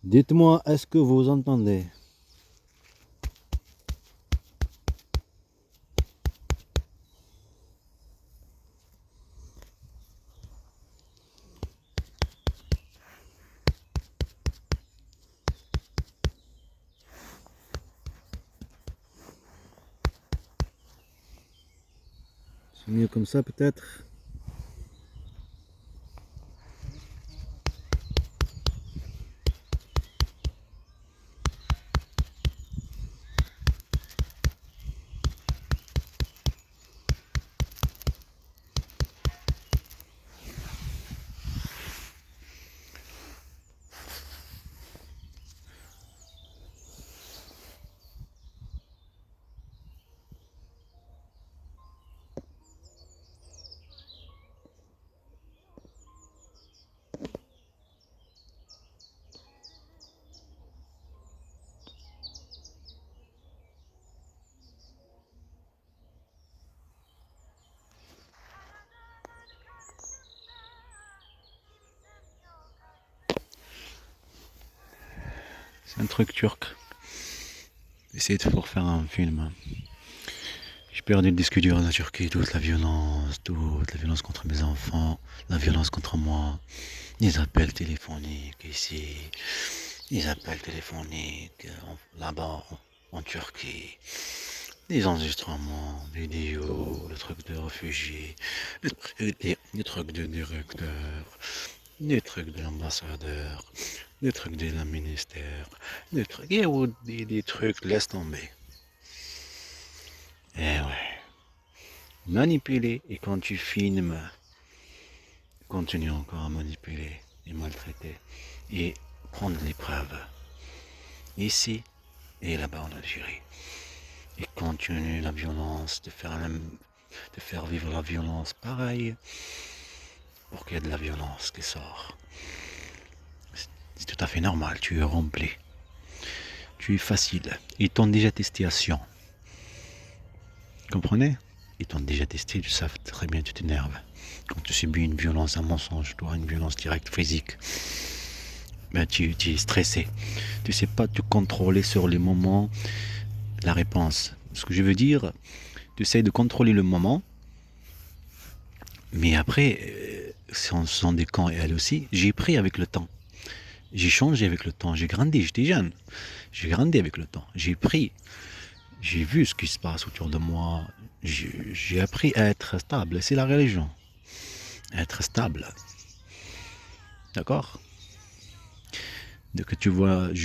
Dites-moi, est-ce que vous entendez? C'est mieux comme ça peut-être? C'est un truc turc. J'essaie de faire un film. J'ai perdu le disque dur en Turquie, toute la violence contre mes enfants, la violence contre moi, les appels téléphoniques ici, les appels téléphoniques là-bas en Turquie, les enregistrements vidéo, le truc de réfugiés, le truc de directeur, le truc de l'ambassadeur, le truc de la ministère, le truc, des trucs, laisse tomber. Eh ouais. Manipuler, et quand tu filmes, continue encore à manipuler et maltraiter et prendre les preuves ici et là-bas en Algérie et continue la violence, de faire vivre la violence pareil pour qu'il y ait de la violence qui sort. C'est tout à fait normal, tu es rempli, tu es facile, ils t'ont déjà testé à Sion, comprenez? Ils t'ont déjà testé, tu sais très bien, tu t'énerves. Quand tu subis une violence, un mensonge, toi, une violence directe physique, ben tu es stressé. Tu sais pas te contrôler sur les moments, la réponse. Ce que je veux dire, tu essaies de contrôler le moment, mais après, ce sont des camps et elle aussi, j'ai pris avec le temps. J'ai changé avec le temps, j'ai grandi, j'étais jeune. J'ai grandi avec le temps, j'ai pris, j'ai vu ce qui se passe autour de moi, j'ai appris à être stable, c'est la religion. Être stable. D'accord? Dès que tu vois, dès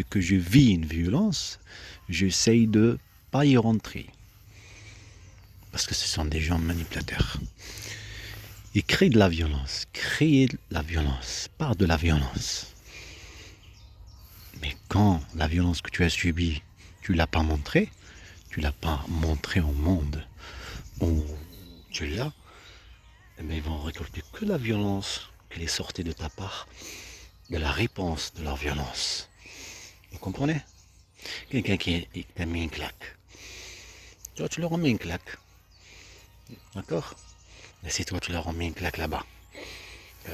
que je vis une violence, j'essaye de pas y rentrer. Parce que ce sont des gens manipulateurs. Ils créent de la violence. Créer de la violence, par de la violence. Mais quand la violence que tu as subie, tu l'as pas montrée, tu l'as pas montré au monde, où tu l'as, mais ils vont récolter que la violence qui est sortie de ta part, de la réponse de leur violence. Vous comprenez? Quelqu'un qui t'a mis une claque. Toi, tu leur remets une claque. D'accord? Et si toi, tu leur remets une claque là-bas,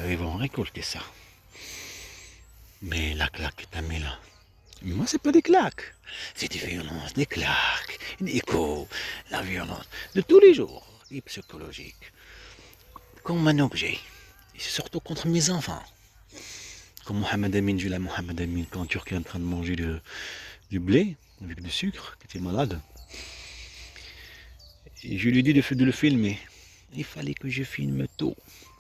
ils vont récolter ça. Mais la claque que t'as mis là, mais moi, c'est pas des claques. C'est des violences, des claques, des échos, la violence de tous les jours, et psychologique. Comme un objet. Et c'est surtout contre mes enfants. Comme Mohamed Amin, j'ai la Mohamed Amin quand Turquie est en train de manger du blé avec du sucre, qui était malade. Et je lui ai dit de le filmer. Il fallait que je filme tôt.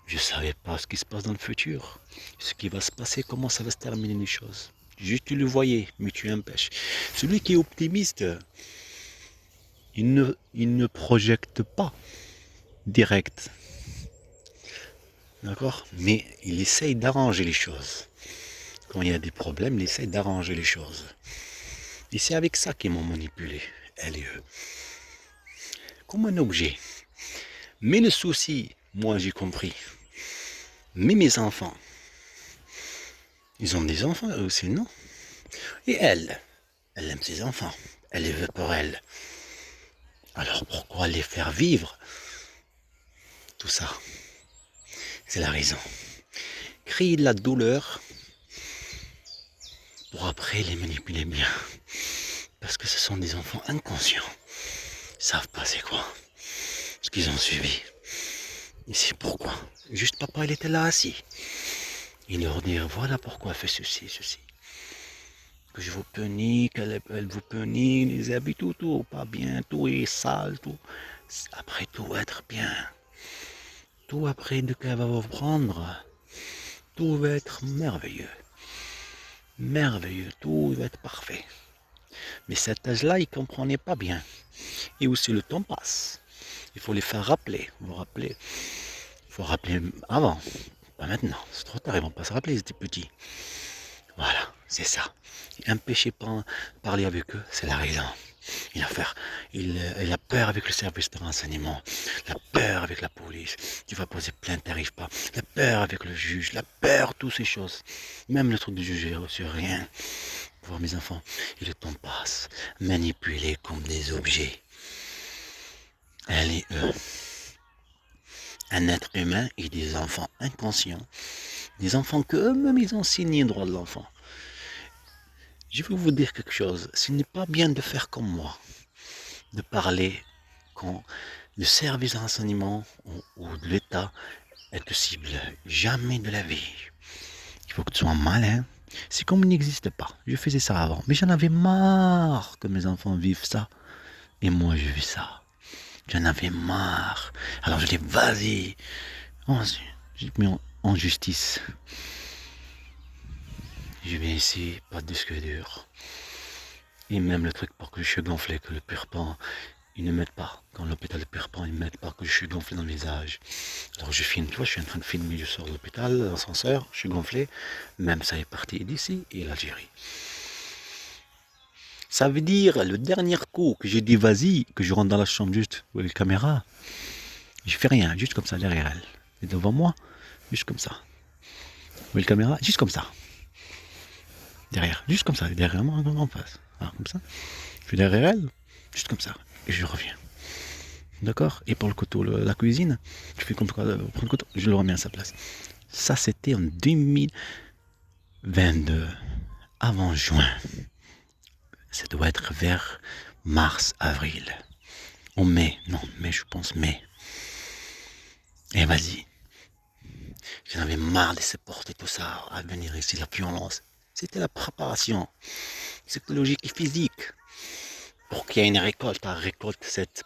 Je ne savais pas ce qui se passe dans le futur, ce qui va se passer, comment ça va se terminer les choses. Juste tu le voyais, mais tu empêches. Celui qui est optimiste, il ne projette pas direct. D'accord? Mais il essaye d'arranger les choses. Quand il y a des problèmes, il essaye d'arranger les choses. Et c'est avec ça qu'ils m'ont manipulé, elle et eux. Comme un objet. Mais le souci, moi j'ai compris. Mais mes enfants, ils ont des enfants eux aussi, non? Et elle aime ses enfants. Elle les veut pour elle. Alors pourquoi les faire vivre tout ça? C'est la raison. Créer de la douleur pour après les manipuler bien. Parce que ce sont des enfants inconscients. Ils savent pas c'est quoi ce qu'ils ont suivi. Et c'est pourquoi. Juste papa, il était là assis. Il leur dit, voilà pourquoi elle fait ceci, ceci. Que je vous punis, elle vous punit, les habits, tout, pas bien, tout est sale, tout. Après tout va être bien. Tout après de qu'elle va vous prendre, tout va être merveilleux. Merveilleux, tout va être parfait. Mais cet âge-là, ils ne comprenaient pas bien. Et aussi le temps passe. Il faut les faire rappeler. Vous rappeler. Il faut rappeler avant. Pas maintenant. C'est trop tard, ils ne vont pas se rappeler, ils étaient petits. Voilà, c'est ça. Empêchez pas parler avec eux, c'est la raison. Il a peur avec le service de renseignement, la peur avec la police. Tu vas poser plainte, t'arrives pas. La peur avec le juge, la peur, toutes ces choses. Même le truc de juger sur rien. Pour voir mes enfants, et le temps passe, manipulés comme des objets. Elle et eux. Un être humain et des enfants inconscients. Des enfants qu'eux-mêmes ils ont signé le droit de l'enfant. Je vais vous dire quelque chose, ce n'est pas bien de faire comme moi, de parler quand le service de renseignement ou de l'État est te cible. Jamais de la vie. Il faut que tu sois malin. C'est comme il n'existe pas. Je faisais ça avant, mais j'en avais marre que mes enfants vivent ça. Et moi, je vis ça. J'en avais marre. Alors je dis, vas-y. J'ai mis en justice. Je vais ici, pas de disque dur. Et même le truc pour que je suis gonflé, que le purpan, ils ne mettent pas. Quand l'hôpital de purpan, ils ne mettent pas que je suis gonflé dans le visage. Alors je filme, tu vois, je suis en train de filmer, je sors de l'hôpital, l'ascenseur, je suis gonflé. Même ça est parti d'ici et l'Algérie. Ça veut dire, le dernier coup que j'ai dit vas-y, que je rentre dans la chambre juste, où est la caméra, je fais rien, juste comme ça, derrière elle. Et devant moi, juste comme ça. Où est la caméra, juste comme ça. Derrière, juste comme ça, derrière moi, en face. Alors, comme ça. Je suis derrière elle, juste comme ça. Et je reviens. D'accord. Et pour le couteau, la cuisine, je fais comme quoi, prendre le couteau, je le remets à sa place. Ça, c'était en 2022, avant juin. Ça doit être vers mars, avril. En mai, non, mai, je pense mai. Et vas-y. J'en avais marre de supporter tout ça, à venir ici, la violence. C'était la préparation psychologique et physique pour qu'il y ait une récolte. Elle récolte cette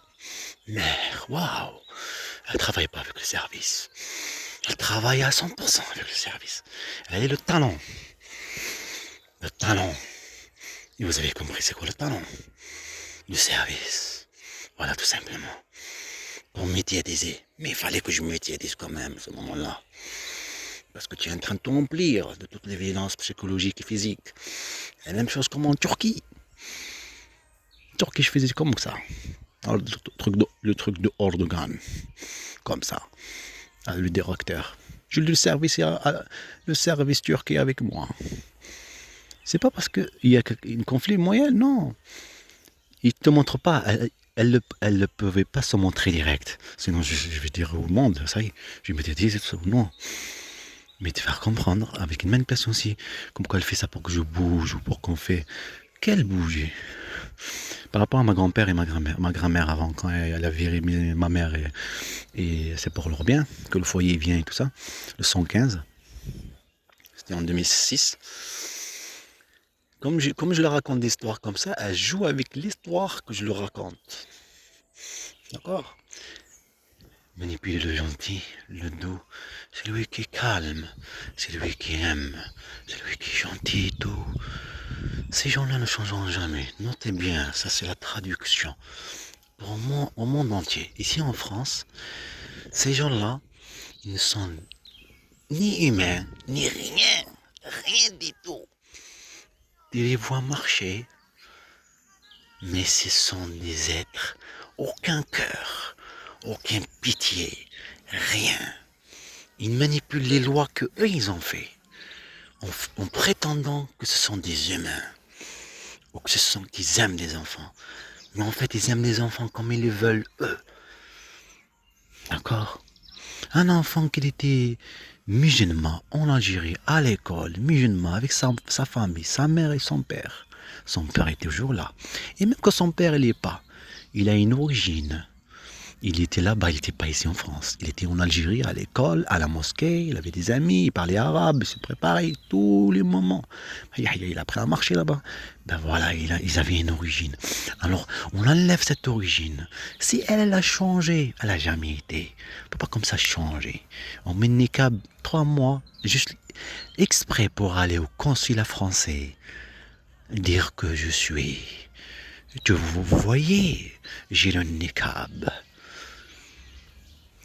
mère. Waouh! Elle ne travaille pas avec le service. Elle travaille à 100% avec le service. Elle a le talent. Le talent. Et vous avez compris c'est quoi le talent? Du service. Voilà, tout simplement. Pour médiatiser. Mais il fallait que je médiatise quand même, à ce moment-là. Parce que tu es en train de t'emplir de toutes les violences psychologiques et physiques. La même chose comme en Turquie. En Turquie, je faisais comme ça. Alors, le truc de Erdogan. Comme ça. Le directeur. Je le service turc est avec moi. C'est pas parce qu'il y a un conflit moyen, non. Il ne te montre pas. Elle ne pouvait pas se montrer direct. Sinon, je vais dire au monde, ça y est, je vais me dire ça ou non. Mais te faire comprendre, avec une manipulation aussi, comme quoi elle fait ça pour que je bouge ou pour qu'on fait. Quelle bouger? Par rapport à ma grand-père et ma grand-mère avant, quand elle a viré ma mère et c'est pour leur bien, que le foyer vient et tout ça, le 115, c'était en 2006. Comme je leur raconte des histoires comme ça, elle joue avec l'histoire que je leur raconte. D'accord? Manipuler le gentil, le doux, c'est lui qui est calme, c'est lui qui aime, c'est lui qui est gentil, doux. Ces gens-là ne changeront jamais. Notez bien, ça c'est la traduction. Au monde entier. Ici en France, ces gens-là, ils ne sont ni humains, ni rien. Rien du tout. Tu les vois marcher, mais ce sont des êtres, aucun cœur, aucune pitié, rien. Ils manipulent les lois que eux ils ont fait, en prétendant que ce sont des humains, ou que ce sont qu'ils aiment des enfants. Mais en fait, ils aiment les enfants comme ils le veulent eux. D'accord? Un enfant musulman en Algérie, à l'école, musulman avec sa famille, sa mère et son père. Son père est toujours là. Et même quand son père il n'est pas, il a une origine. Il était là-bas, il n'était pas ici en France. Il était en Algérie, à l'école, à la mosquée, il avait des amis, il parlait arabe, il se préparait tous les moments. Il a appris à marcher là-bas. Ben voilà, ils avaient une origine. Alors, on enlève cette origine. Si elle a changé, elle n'a jamais été. On ne peut pas comme ça changer. On met une niqab 3 mois, juste exprès pour aller au consulat français, dire que je suis... Vous voyez, j'ai le niqab.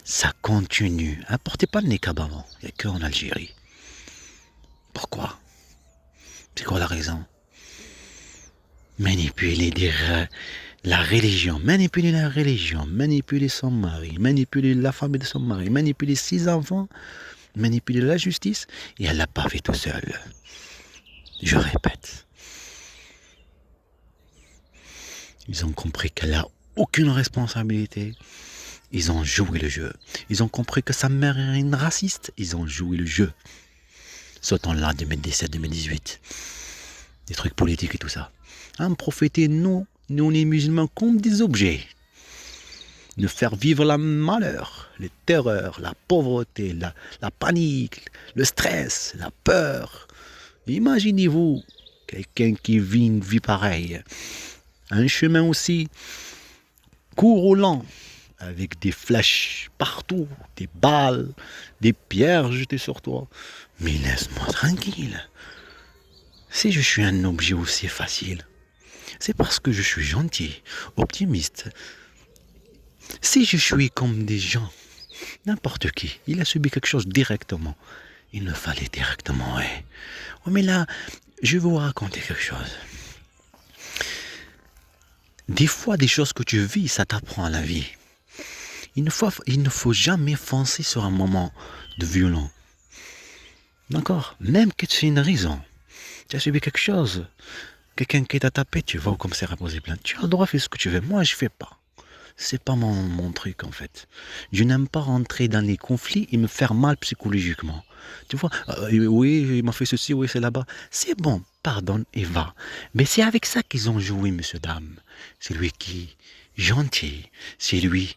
Ça continue. Portez pas le niqab avant. Il n'y a qu'en Algérie. Pourquoi? C'est quoi la raison? Manipuler la religion. Manipuler son mari. Manipuler la famille de son mari. Manipuler 6 enfants. Manipuler la justice. Et elle l'a pas fait tout seul. Je répète. Ils ont compris qu'elle n'a aucune responsabilité. Ils ont joué le jeu. Ils ont compris que sa mère est une raciste. Ils ont joué le jeu. Ce temps-là, 2017-2018. Des trucs politiques et tout ça. Profiter, nous les musulmans, comme des objets. De faire vivre le malheur, les terreurs, la pauvreté, la panique, le stress, la peur. Imaginez-vous quelqu'un qui vit une vie pareille. Un chemin aussi court ou lent, avec des flèches partout, des balles, des pierres jetées sur toi. Mais laisse-moi tranquille. Si je suis un objet aussi facile, c'est parce que je suis gentil, optimiste. Si je suis comme des gens, n'importe qui, il a subi quelque chose directement. Il le fallait directement, ouais. Oh, mais là, je vais vous raconter quelque chose. Des fois, des choses que tu vis, ça t'apprend à la vie. Il ne faut jamais foncer sur un moment de violent. D'accord? Même que tu aies une raison. Tu as subi quelque chose. Quelqu'un qui t'a tapé, tu vas au commissaire à poser plainte. Tu as le droit de faire ce que tu veux. Moi, je fais pas. C'est pas mon truc, en fait. Je n'aime pas rentrer dans les conflits et me faire mal psychologiquement. Tu vois, oui, il m'a fait ceci, oui, c'est là-bas. C'est bon, pardonne et va. Mais c'est avec ça qu'ils ont joué, monsieur, dame. C'est lui qui est gentil. C'est lui